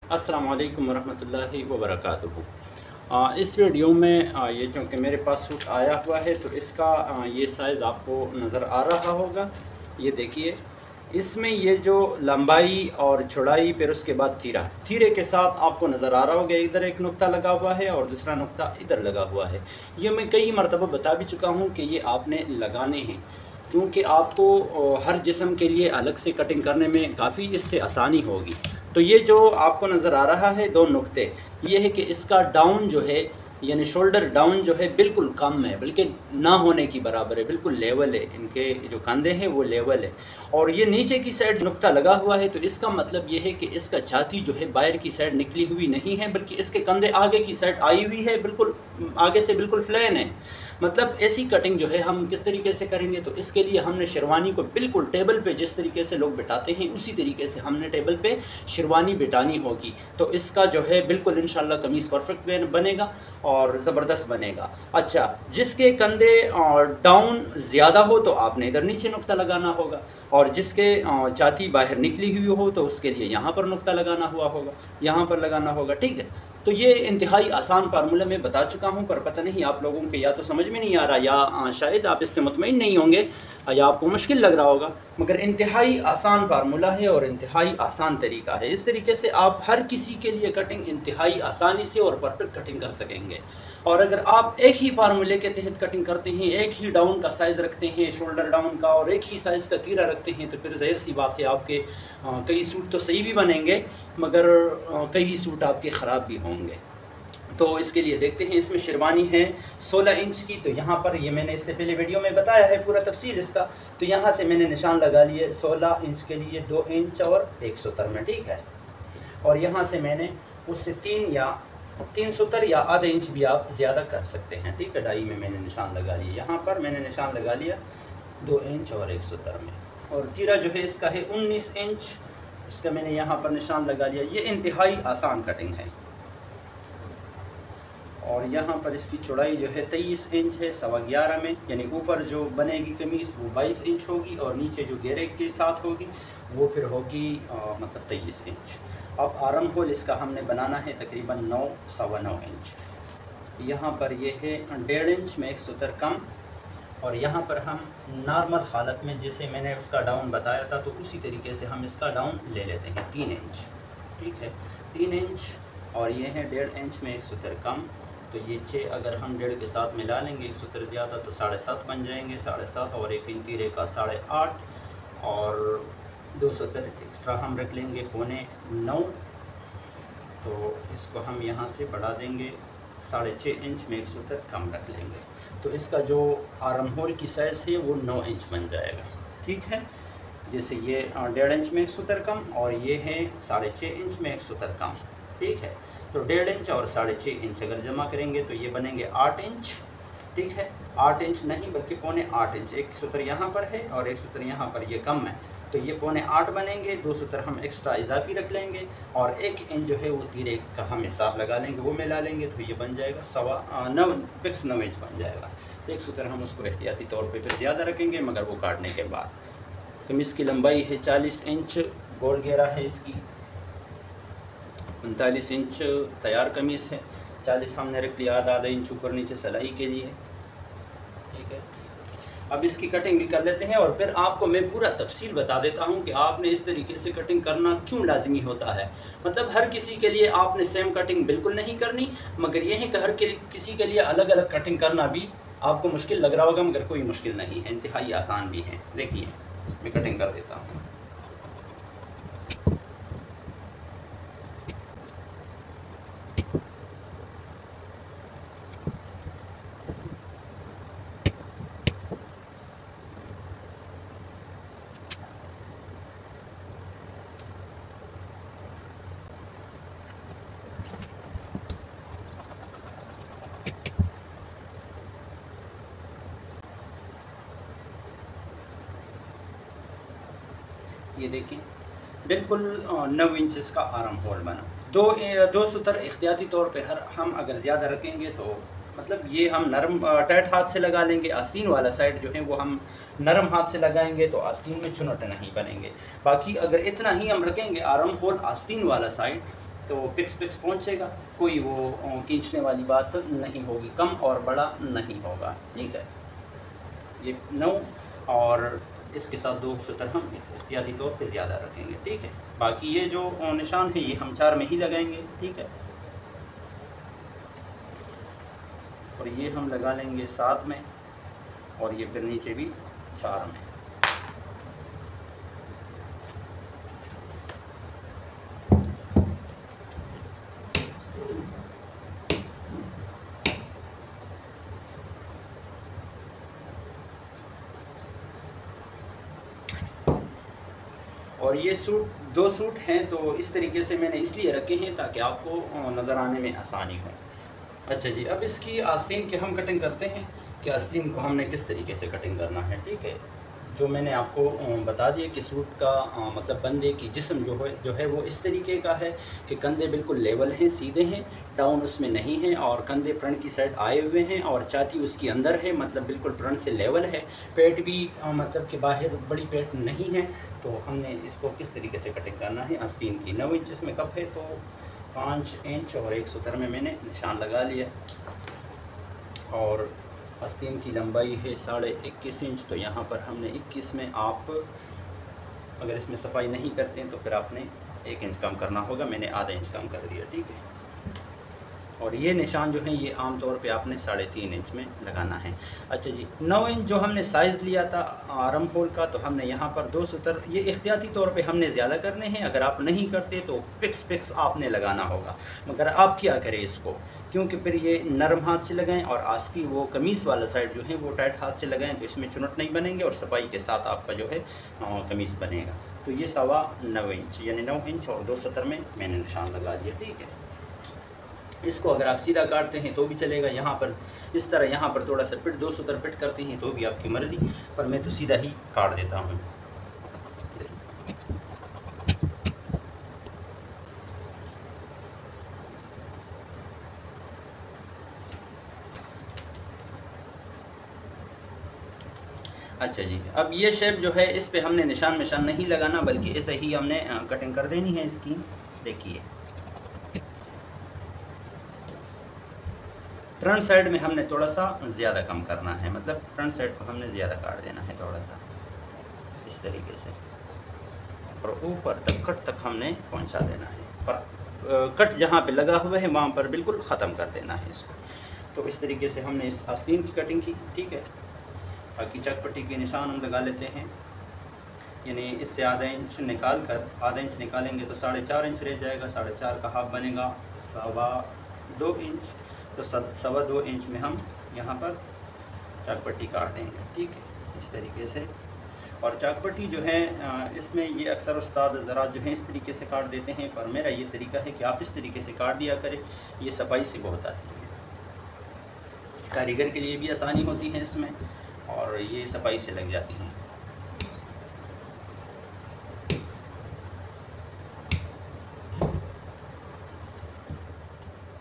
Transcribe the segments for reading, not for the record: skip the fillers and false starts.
अस्सलामु अलैकुम वरहमतुल्लाहि वबरकातुहू। इस वीडियो में ये चूँकि मेरे पास सूट आया हुआ है तो इसका ये साइज़ आपको नज़र आ रहा होगा। ये देखिए, इसमें ये जो लंबाई और चौड़ाई फिर उसके बाद तीरे के साथ आपको नज़र आ रहा होगा। इधर एक नुक्ता लगा हुआ है और दूसरा नुक्ता इधर लगा हुआ है। ये मैं कई मरतबा बता भी चुका हूँ कि ये आपने लगाने हैं, क्योंकि आपको हर जिस्म के लिए अलग से कटिंग करने में काफ़ी इससे आसानी होगी। तो ये जो आपको नज़र आ रहा है दो नुक्ते, ये है कि इसका डाउन जो है यानी शोल्डर डाउन जो है बिल्कुल कम है, बल्कि ना होने की बराबर है, बिल्कुल लेवल है। इनके जो कंधे हैं वो लेवल है और ये नीचे की साइड नुक्ता लगा हुआ है। तो इसका मतलब ये है कि इसका छाती जो है बाहर की साइड निकली हुई नहीं है, बल्कि इसके कंधे आगे की साइड आई हुई है, बिल्कुल आगे से बिल्कुल प्लेन है। मतलब ऐसी कटिंग जो है हम किस तरीके से करेंगे, तो इसके लिए हमने शेरवानी को बिल्कुल टेबल पे जिस तरीके से लोग बिठाते हैं उसी तरीके से हमने टेबल पे शेरवानी बिठानी होगी। तो इसका जो है बिल्कुल इंशाल्लाह कमीज़ परफेक्ट बनेगा और ज़बरदस्त बनेगा। अच्छा, जिसके कंधे डाउन ज़्यादा हो तो आपने इधर नीचे नुक्ता लगाना होगा, और जिसके छाती बाहर निकली हुई हो तो उसके लिए यहाँ पर नुक्ता लगाना हुआ होगा, यहाँ पर लगाना होगा। ठीक है, तो ये इंतहाई आसान फार्मूला मैं बता चुका हूँ, पर पता नहीं आप लोगों के या तो समझ में नहीं आ रहा या शायद आप इससे मुतमईन नहीं होंगे या आपको मुश्किल लग रहा होगा, मगर इंतहाई आसान फार्मूला है और इंतहाई आसान तरीका है। इस तरीके से आप हर किसी के लिए कटिंग इंतहाई आसानी से और परफेक्ट कटिंग कर सकेंगे। और अगर आप एक ही फार्मूले के तहत कटिंग करते हैं, एक ही डाउन का साइज़ रखते हैं शोल्डर डाउन का और एक ही साइज़ का तीरा रखते हैं, तो फिर ज़ाहिर सी बात है आपके कई सूट तो सही भी बनेंगे, मगर कई सूट आपके ख़राब भी होंगे। तो इसके लिए देखते हैं, इसमें शेरवानी है 16 इंच की। तो यहाँ पर ये मैंने इससे पहले वीडियो में बताया है पूरा तफसील इसका। तो यहाँ से मैंने निशान लगा लिए 16 इंच के लिए 2 इंच और 1 सूतर में, ठीक है। और यहाँ से मैंने उससे 3 सूतर या आधे इंच भी आप ज़्यादा कर सकते हैं, ठीक है। डाई में मैंने निशान लगा लिया, यहाँ पर मैंने निशान लगा लिया 2 इंच और 1 सूतर में। और तीरा जो है इसका है 19 इंच, इसका मैंने यहाँ पर निशान लगा लिया। ये इंतहाई आसान कटिंग है। और यहाँ पर इसकी चौड़ाई जो है 23 इंच है 11.25 में, यानी ऊपर जो बनेगी कमीज़ वो 22 इंच होगी और नीचे जो घेरे के साथ होगी वो फिर होगी मतलब 23 इंच। अब आर्म होल इसका हमने बनाना है तकरीबन 9 सवा 9 इंच। यहाँ पर ये है 1.5 इंच में 1 सूतर कम, और यहाँ पर हम नॉर्मल हालत में जैसे मैंने उसका डाउन बताया था तो उसी तरीके से हम इसका डाउन ले लेते हैं 3 इंच, ठीक है। 3 इंच और ये है 1.5 इंच में 1 सूतर कम। तो ये 6 अगर हम 1.5 के साथ मिला लेंगे 1 सूतर ज़्यादा तो 7.5 बन जाएंगे, 7.5 और 1 इंच तीरे का 8.5 और 2 सूतर एक्स्ट्रा हम रख लेंगे 8.25। तो इसको हम यहाँ से बढ़ा देंगे 6.5 इंच में 1 सूतर कम रख लेंगे। तो इसका जो आर्म होल की साइज़ है वो 9 इंच बन जाएगा, ठीक है। जैसे ये 1.5 इंच में 1 सूतर कम और ये है 6.5 इंच में 1 सूतर कम, ठीक है। तो 1.5 इंच और 6.5 इंच अगर जमा करेंगे तो ये बनेंगे 8 इंच, ठीक है। 8 इंच नहीं बल्कि 8.25 इंच। 1 सूतर यहाँ पर है और 1 सूतर यहाँ पर ये कम है, तो ये 8.25 बनेंगे। 2 सूतर हम एक्स्ट्रा इजाफी रख लेंगे और 1 इंच जो है वो तीरे का हम हिसाब लगा लेंगे, वो मिला लेंगे। तो ये बन जाएगा 9 इंच बन जाएगा। 1 सूतर हम उसको एहतियाती तौर पे फिर ज़्यादा रखेंगे, मगर वो काटने के बाद। कमीज़ की लंबाई है 40 इंच, गोल घेरा है इसकी 39 इंच तैयार कमीज़ है। 40 हमने रख लिया, आधा इंच ऊपर नीचे सिलाई के लिए, ठीक है। अब इसकी कटिंग भी कर लेते हैं और फिर आपको मैं पूरा तफसील बता देता हूं कि आपने इस तरीके से कटिंग करना क्यों लाजमी होता है। मतलब हर किसी के लिए आपने सेम कटिंग बिल्कुल नहीं करनी, मगर यह है कि हर किसी के लिए अलग अलग कटिंग करना भी आपको मुश्किल लग रहा होगा, मगर कोई मुश्किल नहीं है, इंतहाई आसान भी है। देखिए मैं कटिंग कर देता हूँ। ये देखिए बिल्कुल 9 इंच इसका आर्म होल बना। दो सूतर एहतियाती तौर पे हम अगर ज़्यादा रखेंगे तो मतलब ये हम नरम टाइट हाथ से लगा लेंगे। आस्तीन वाला साइड जो है वो हम नरम हाथ से लगाएंगे तो आस्तीन में चुनट नहीं बनेंगे। बाकी अगर इतना ही हम रखेंगे आर्म होल आस्तीन वाला साइड, तो पिक्स पहुँचेगा, कोई वो खींचने वाली बात नहीं होगी, कम और बड़ा नहीं होगा। ठीक है, ये 9 और इसके साथ 2 सूत्र हम एहतियाती तौर पे ज़्यादा रखेंगे। ठीक है, बाकी ये जो निशान है ये हम 4 में ही लगाएंगे। ठीक है, और ये हम लगा लेंगे 7 में, और ये फिर नीचे भी 4 में। और ये सूट 2 सूट हैं, तो इस तरीके से मैंने इसलिए रखे हैं ताकि आपको नज़र आने में आसानी हो। अच्छा जी, अब इसकी आस्तीन की हम कटिंग करते हैं कि आस्तीन को हमने किस तरीके से कटिंग करना है। ठीक है, जो मैंने आपको बता दिया कि सूट का मतलब बंदे की जिस्म जो है वो इस तरीके का है कि कंधे बिल्कुल लेवल हैं, सीधे हैं, डाउन उसमें नहीं है, और कंधे फ्रंट की साइड आए हुए हैं, और छाती उसकी अंदर है, मतलब बिल्कुल फ्रंट से लेवल है। पेट भी मतलब कि बाहर बड़ी पेट नहीं है। तो हमने इसको किस तरीके से कटिंग करना है। आस्तीन की 9 इंच इसमें कप है, तो 5 इंच और 1 सूत्र में मैंने निशान लगा लिया। और आस्तीन की लंबाई है 21.5 इंच, तो यहाँ पर हमने 21 में, आप अगर इसमें सफाई नहीं करते हैं तो फिर आपने 1 इंच कम करना होगा। मैंने आधा इंच कम कर दिया। ठीक है, और ये निशान जो है ये आम तौर पे आपने 3.5 इंच में लगाना है। अच्छा जी, 9 इंच जो हमने साइज़ लिया था आर्म होल का, तो हमने यहाँ पर 2 सूत्र, ये एहतियाती तौर पे हमने ज़्यादा करने हैं। अगर आप नहीं करते तो पिक्स आपने लगाना होगा, मगर आप क्या करें इसको, क्योंकि फिर ये नरम हाथ से लगाएं, और आस्ती वो कमीज़ वाला साइड जो है वो टाइट हाथ से लगाएं, तो इसमें चुनट नहीं बनेंगे और सफाई के साथ आपका जो है कमीज़ बनेगा। तो ये 9.25 इंच यानी 9 इंच और 2 सूत्र में मैंने निशान लगा दिया। ठीक है, इसको अगर आप सीधा काटते हैं तो भी चलेगा, यहाँ पर इस तरह यहाँ पर थोड़ा सा पिट 2 सूत्र पिट करते हैं तो भी आपकी मर्ज़ी, पर मैं तो सीधा ही काट देता हूँ। अच्छा जी, अब ये शेप जो है इस पे हमने निशान नहीं लगाना, बल्कि ऐसे ही हमने कटिंग कर देनी है इसकी। देखिए, फ्रंट साइड में हमने थोड़ा सा ज़्यादा कम करना है, मतलब फ्रंट साइड को हमने ज़्यादा काट देना है थोड़ा सा इस तरीके से, और ऊपर तक कट तक हमने पहुंचा देना है, पर कट जहाँ पे लगा हुआ है वहाँ पर बिल्कुल ख़त्म कर देना है इसको। तो इस तरीके से हमने इस आस्तीन की कटिंग की। ठीक है, बाकी चकपट्टी के निशान हम लगा लेते हैं, यानी इससे आधा इंच निकाल कर, आधा इंच निकालेंगे तो 4.5 इंच रह जाएगा, 4.5 का हाफ बनेगा 2.25 इंच, तो 2.25 इंच में हम यहाँ पर चकपट्टी काट देंगे। ठीक है, इस तरीके से। और चकपट्टी जो है इसमें ये अक्सर उस्ताद ज़रात जो है इस तरीके से काट देते हैं, पर मेरा ये तरीका है कि आप इस तरीके से काट दिया करें, ये सफाई से बहुत आती है, कारीगर के लिए भी आसानी होती है इसमें, और ये सफाई से लग जाती हैं।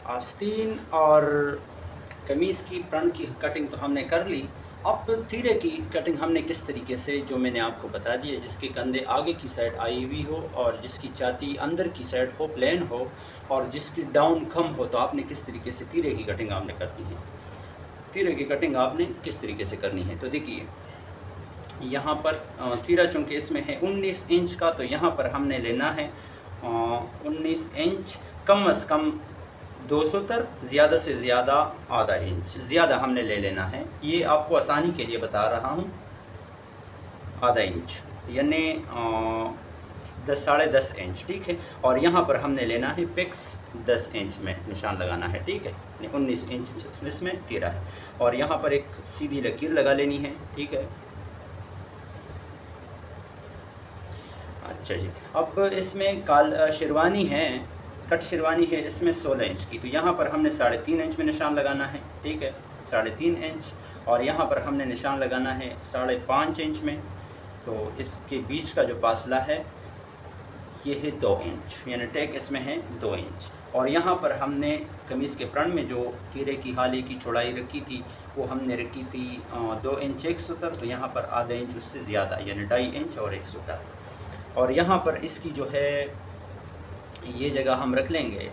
आस्तीन और कमीज़ की फ्रंट की कटिंग तो हमने कर ली। अब तीरे की कटिंग हमने किस तरीके से, जो मैंने आपको बता दिया, जिसके कंधे आगे की साइड आई हुई हो और जिसकी छाती अंदर की साइड हो, प्लेन हो, और जिसकी डाउन कम हो, तो आपने किस तरीके से तीरे की कटिंग आपने करनी है। तीरे की कटिंग आपने किस तरीके से करनी है, तो देखिए यहाँ पर तीरा चूँकि इसमें है 19 इंच का, तो यहाँ पर हमने लेना है 19 इंच, कम से कम 2 सूत्र, ज़्यादा से ज़्यादा आधा इंच ज़्यादा हमने ले लेना है। ये आपको आसानी के लिए बता रहा हूँ, आधा इंच यानी 10.5 इंच। ठीक है, और यहाँ पर हमने लेना है पिक्स 10 इंच में निशान लगाना है। ठीक है, 19 इंच इसमें तीरा है, और यहाँ पर एक सीधी लकीर लगा लेनी है। ठीक है, अच्छा जी, अब इसमें शेरवानी है, कट शेरवानी है इसमें 16 इंच की, तो यहाँ पर हमने 3.5 इंच में निशान लगाना है। ठीक है, 3.5 इंच, और यहाँ पर हमने निशान लगाना है 5.5 इंच में, तो इसके बीच का जो फासला है ये है 2 इंच, यानी टेक इसमें है 2 इंच। और यहाँ पर हमने कमीज़ के फ्रंट में जो तीरे की हाले की चौड़ाई रखी थी वो हमने रखी थी 2 इंच 1 सूत्र, तो यहाँ पर आधा इंच उससे ज़्यादा यानी 2.5 इंच और 1 सूत्र। और यहाँ पर इसकी जो है ये जगह हम रख लेंगे,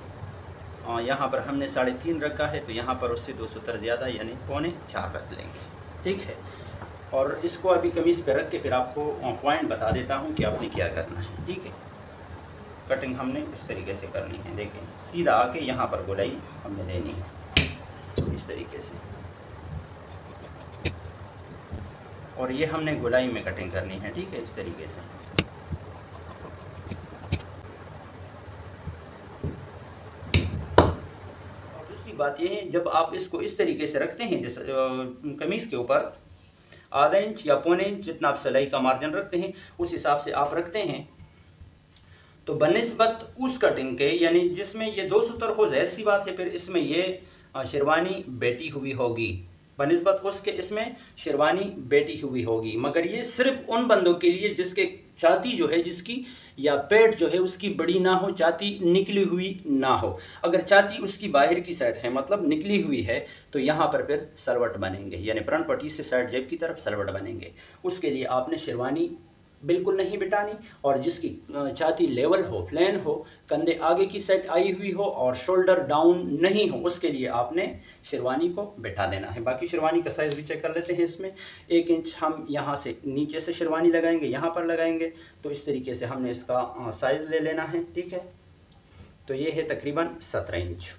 यहाँ पर हमने 3.5 रखा है, तो यहाँ पर उससे 2 सूत्र ज़्यादा यानी 3.25 रख लेंगे। ठीक है, और इसको अभी कमीज़ पे रख के फिर आपको पॉइंट बता देता हूँ कि आपने क्या करना है। ठीक है, कटिंग हमने इस तरीके से करनी है। देखें, सीधा आके यहाँ पर गोलाई हमने लेनी है इस तरीके से, और ये हमने गोलाई में कटिंग करनी है। ठीक है, इस तरीके से। और दूसरी बात ये है, जब आप इसको इस तरीके से रखते हैं, जैसे कमीज़ के ऊपर आधा इंच या 1.25 इंच जितना आप सिलाई का मार्जिन रखते हैं उस हिसाब से आप रखते हैं, तो बनिस्बत उस कटिंग के यानी जिसमें ये 2 सूत्र हो, जाहिर सी बात है फिर इसमें ये शेरवानी बेटी हुई होगी, बनिस्बत उसके इसमें शेरवानी बेटी हुई होगी। मगर ये सिर्फ उन बंदों के लिए जिसके छाती जो है जिसकी या पेट जो है उसकी बड़ी ना हो, छाती निकली हुई ना हो। अगर छाती उसकी बाहर की साइड है मतलब निकली हुई है, तो यहाँ पर फिर सलवट बनेंगे, यानी फ्रंट पट्टी से साइड जेब की तरफ सलवट बनेंगे। उसके लिए आपने शेरवानी बिल्कुल नहीं बिटानी, और जिसकी छाती लेवल हो, प्लेन हो, कंधे आगे की साइड आई हुई हो और शोल्डर डाउन नहीं हो, उसके लिए आपने शेरवानी को बिठा देना है। बाकी शेरवानी का साइज़ भी चेक कर लेते हैं। इसमें 1 इंच हम यहाँ से नीचे से शेरवानी लगाएंगे, यहाँ पर लगाएंगे, तो इस तरीके से हमने इसका साइज़ ले लेना है। ठीक है, तो ये है तकरीबन 17 इंच।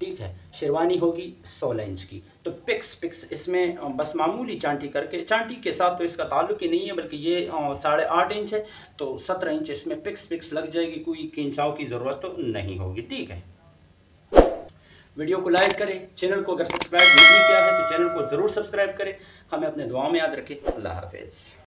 ठीक है, शेरवानी होगी 16 इंच की। तो पिक्स इसमें बस मामूली चांटी करके, चांटी के साथ तो इसका ताल्लुक ही नहीं है, बल्कि ये 8.5 इंच है, तो 17 इंच इसमें पिक्स लग जाएगी, कोई खिंचाव की ज़रूरत तो नहीं होगी। ठीक है, वीडियो को लाइक करें, चैनल को अगर सब्सक्राइब नहीं किया है तो चैनल को ज़रूर सब्सक्राइब करें। हमें अपने दुआओं में याद रखें। अल्लाह हाफिज़।